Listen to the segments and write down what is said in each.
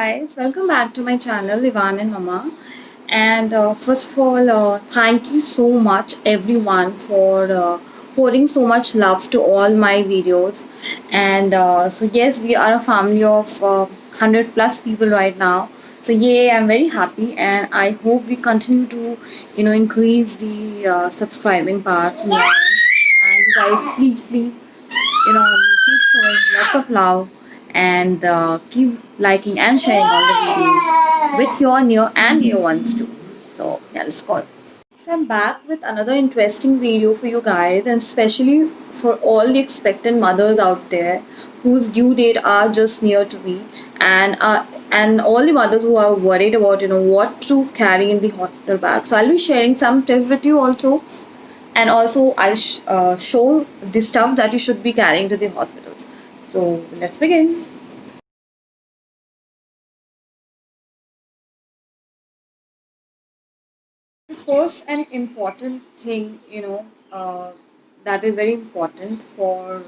guys, welcome back to my channel Ivan and Mama. And first of all, thank you so much everyone for pouring so much love to all my videos. And so yes, we are a family of 100 plus people right now. So yeah, I'm very happy, and I hope we continue to increase the subscribing part from now on. And you guys, please keep showing lots of love and keep liking and sharing all the videos with your near and dear ones too. So yeah, let's go. So I'm back with another interesting video for you guys, and especially for all the expectant mothers out there whose due date are just near to be, and all the mothers who are worried about what to carry in the hospital bag. So I'll be sharing some tips with you also, and also I'll show the stuff that you should be carrying to the hospital. So let's begin. First, an important thing, that is very important for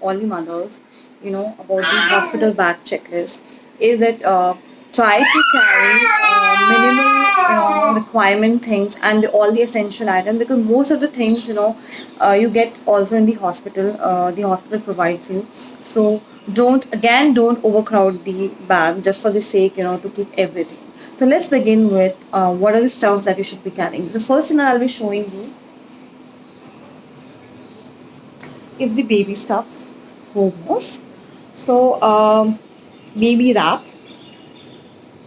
all the mothers, about the hospital bag checklist is that try to carry minimal, requirement things and all the essential items, because most of the things, you get also in the hospital provides you. So don't overcrowd the bag just for the sake, to keep everything. So let's begin with what are the stuffs that you should be carrying. The first thing that I'll be showing you is the baby stuff foremost. So baby wrap,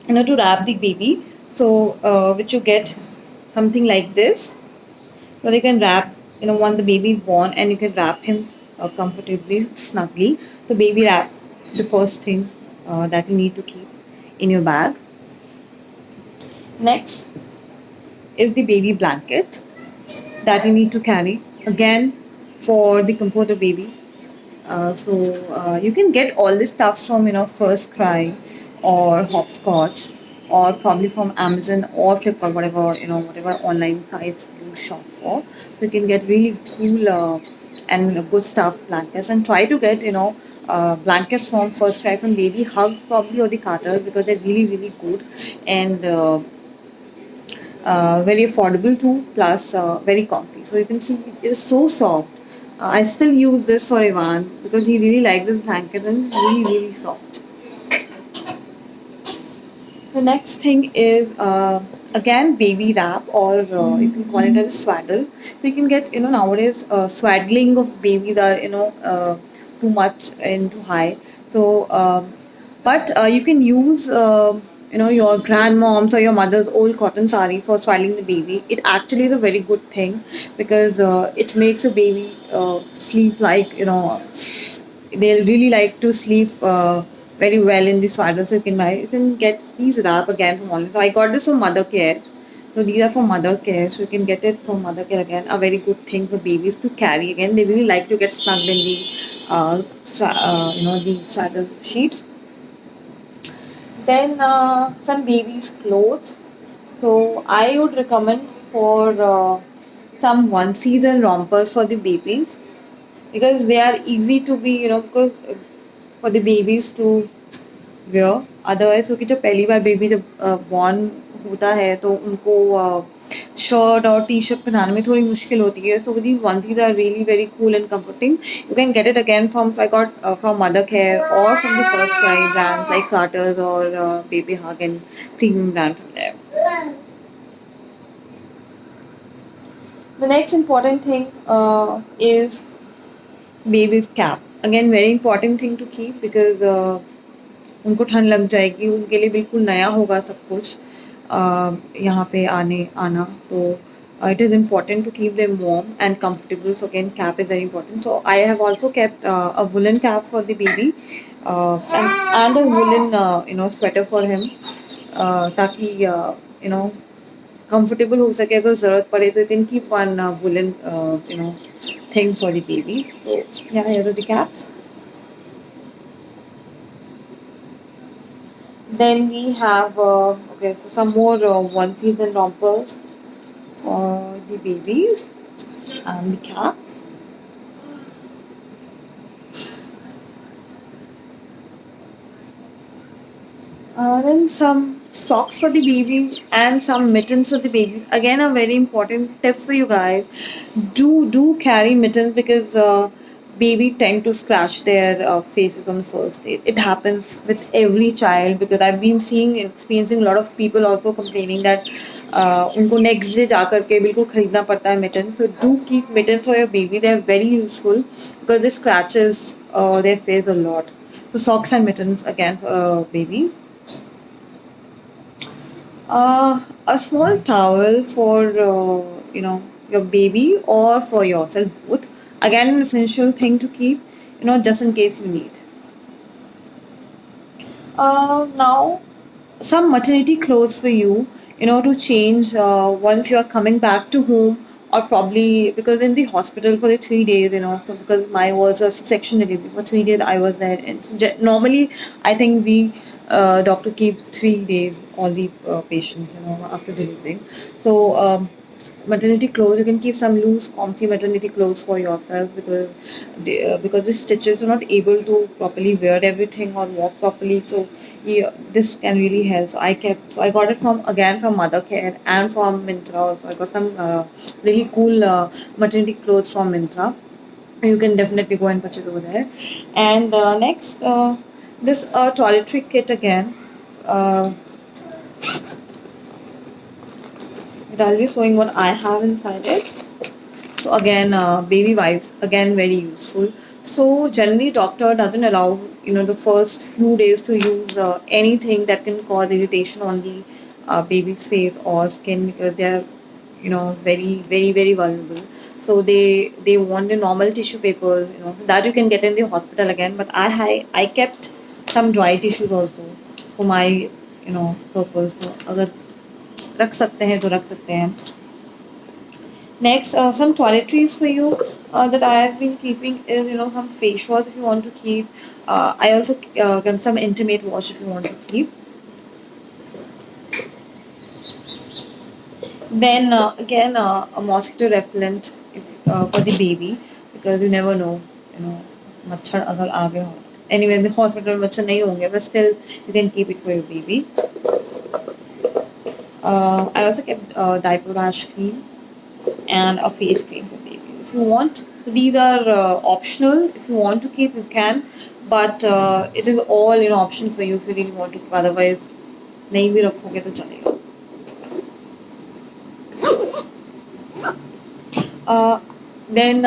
to wrap the baby. So which you get something like this. So you can wrap, once the baby is born, and you can wrap him comfortably, snugly. So baby wrap, the first thing that you need to keep in your bag. Next is the baby blanket that you need to carry, again for the comfort of baby. So you can get all this stuff from First Cry or Hopscotch, or probably from Amazon or Flipkart, whatever online sites you shop for. So you can get really cool and good stuff blankets, and try to get blankets from First Cry, from Baby Hug probably, or the Carter, because they're really good, and very affordable too, plus very comfy. So you can see it is so soft. I still use this for Ivan because he really likes this blanket, and really soft. The next thing is again baby wrap, or you can call it as a swaddle. So you can get, nowadays swaddling of babies are too much and too high. So but you can use your grandmom's or your mother's old cotton sari for swaddling the baby. It actually is a very good thing, because it makes a baby sleep like, they'll really like to sleep very well in the swaddle. So you can get these wrap again from online. So I got this from Mother Care. So these are from Mother Care. So you can get it from Mother Care, again a very good thing for babies to carry. Again, they really like to get snugged in the the swaddle sheet. Then some babies clothes. So I would recommend for some onesies and rompers for the babies, because they are easy to be, because for the babies to wear. Otherwise क्योंकि जब पहली बार baby जब born होता है, तो उनको shirt और T shirt पहनाने में थोड़ी मुश्किल होती है. So these onesies are really very cool and comforting. You can get it again from, I got from Mother Care, or from the First Cry brands like Carter's or Baby Hug, and premium brand from there. The next important thing is baby's cap. Again, very important thing to keep, because उनको ठंड लग जाएगी, उनके लिए बिल्कुल नया होगा सब कुछ यहाँ पे आना. तो it is important to keep them warm and comfortable. So again, cap is very important. So I have also kept a woolen cap for the baby, and a woolen sweater for him, ताकि comfortable हो सके. अगर ज़रूरत पड़े तो you can keep one woolen thing for the baby. So yeah, here are the caps. Then we have okay, so some more onesies and rompers for the babies, and the cap. Then some socks for the baby and some mittens for the babies. Again, a very important tip for you guys. Do carry mittens because baby tend to scratch their faces on the first day. It happens with every child because I've been seeing experiencing a lot of people also complaining that उनको next day जाकर के बिल्कुल खरीदना पड़ता है mittens. So do keep mittens for your baby. They are very useful because they scratches their face a lot. So socks and mittens again for babies. A small towel for your baby or for yourself both. Again, an essential thing to keep, just in case you need. Now, some maternity clothes for you, to change once you are coming back to home, or probably because in the hospital for the 3 days, so because my was a section delivery for 3 days, I was there. And so normally, I think we doctor keeps 3 days all the patients, after delivering. So maternity clothes, you can keep some loose comfy maternity clothes for yourself because the stitches are not able to properly wear everything or walk properly, so yeah, this can really help. So I got it from Mother Care and from Mintra also. I got some really cool maternity clothes from Mintra. You can definitely go and purchase over there. And next, this toiletry kit again. uh, I'll be showing what I have inside it. So again, baby wipes again very useful. So generally, doctor doesn't allow the first few days to use anything that can cause irritation on the baby's face or skin because they are very very very vulnerable. So they want the normal tissue papers that you can get in the hospital again. But I kept some dry tissues also for my purpose. So अगर रख सकते हैं तो रख सकते हैं. Next, some toiletries for you that I have been keeping is some face wash if you want to keep. I also get some intimate wash if you want to keep. Then again a mosquito repellent for the baby because you never know मच्छर अगर आ गया हो. Anyway, in the hospital मच्छर नहीं होंगे but still you can keep it for your baby. I also kept diaper rash cream and a face cream for baby. If you want, these are optional. If you want to keep, you can, but it is all option for you if you really want to keep. Otherwise, नहीं भी रखोगे तो चलेगा. Uh, then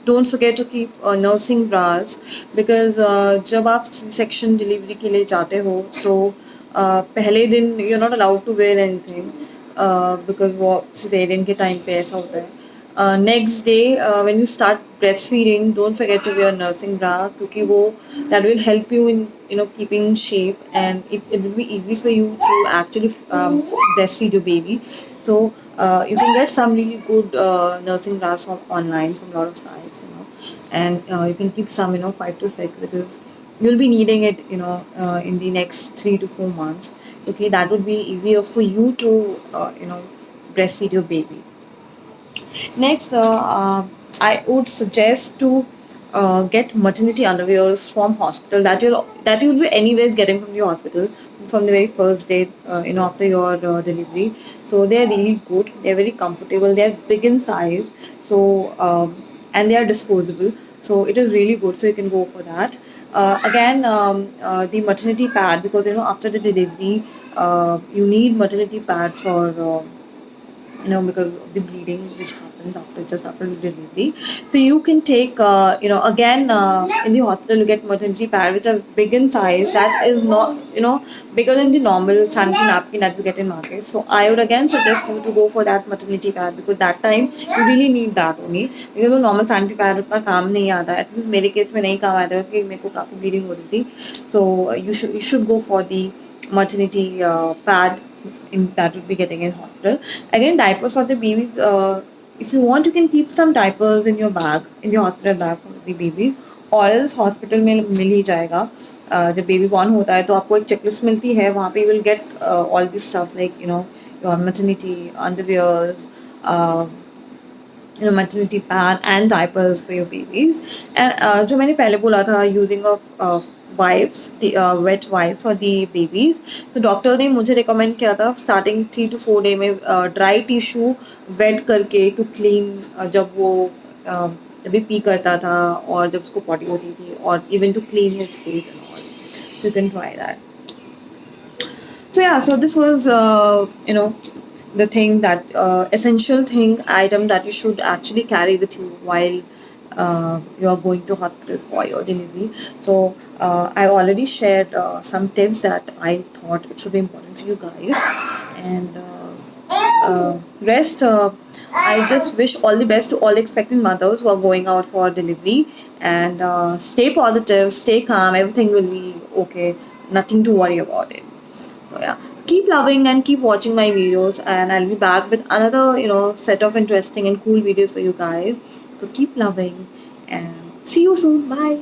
don't forget to keep nursing bras because जब आप C-section delivery के लिए जाते हो तो पहले दिन you're not allowed to wear anything because वो cesarean के time पे ऐसा होता है. Next day when you start breastfeeding, don't forget to wear nursing bra क्योंकि वो that will help you in keeping in shape and it will be easy for you to actually breastfeed your baby. So you can get some really good nursing bras from online from a lot of sites, and you can keep some, 5 to 6 because you'll be needing it, in the next 3 to 4 months. Okay, that would be easier for you to, breastfeed your baby. Next, I would suggest to get maternity underwears from hospital that you'll be anyways getting from the hospital from the very first day, after your delivery. So they are really good. They are very comfortable. They are big in size. So and they are disposable. So it is really good. So you can go for that. Again, the maternity pad because after the delivery, you need maternity pad for. Because of the bleeding which happens after the delivery. So you can take, again in the hospital you get maternity pad which are big in size. That is not, bigger than the normal sanitary napkin that you get in market. So I would again suggest you to go for that maternity pad because that time you really need that only because the normal sanitary pad उतना काम नहीं आता. At least मेरे case में नहीं काम आया था कि मेरे को काफी bleeding हो रही थी. So you should go for the maternity pad that would be getting in hospital. Again, diapers for the babies. If you want, you can keep some diapers in your bag, in the hospital bag for the baby, और else hospital में मिल ही जाएगा. जब baby born होता है तो आपको एक checklist मिलती है वहाँ पे will get all this stuff like your maternity underwears, maternity pad and diapers for your babies. And जो मैंने पहले बोला था using of wipes, the wet wipes for the babies. So doctor ने मुझे recommend किया था starting 3 to 4 day में dry tissue wet करके to clean जब वो जब भी पी करता था और जब उसको potty होती थी और even to clean his face and all. So you can try that. So yeah, so this was the thing that essential thing item that you should actually carry with you while you are going to hospital for your delivery. So I already shared some tips that I thought it should be important for you guys, and rest. I just wish all the best to all expectant mothers who are going out for delivery, and stay positive, stay calm. Everything will be okay. Nothing to worry about it. So yeah, keep loving and keep watching my videos, and I'll be back with another set of interesting and cool videos for you guys. So keep loving and see you soon. Bye.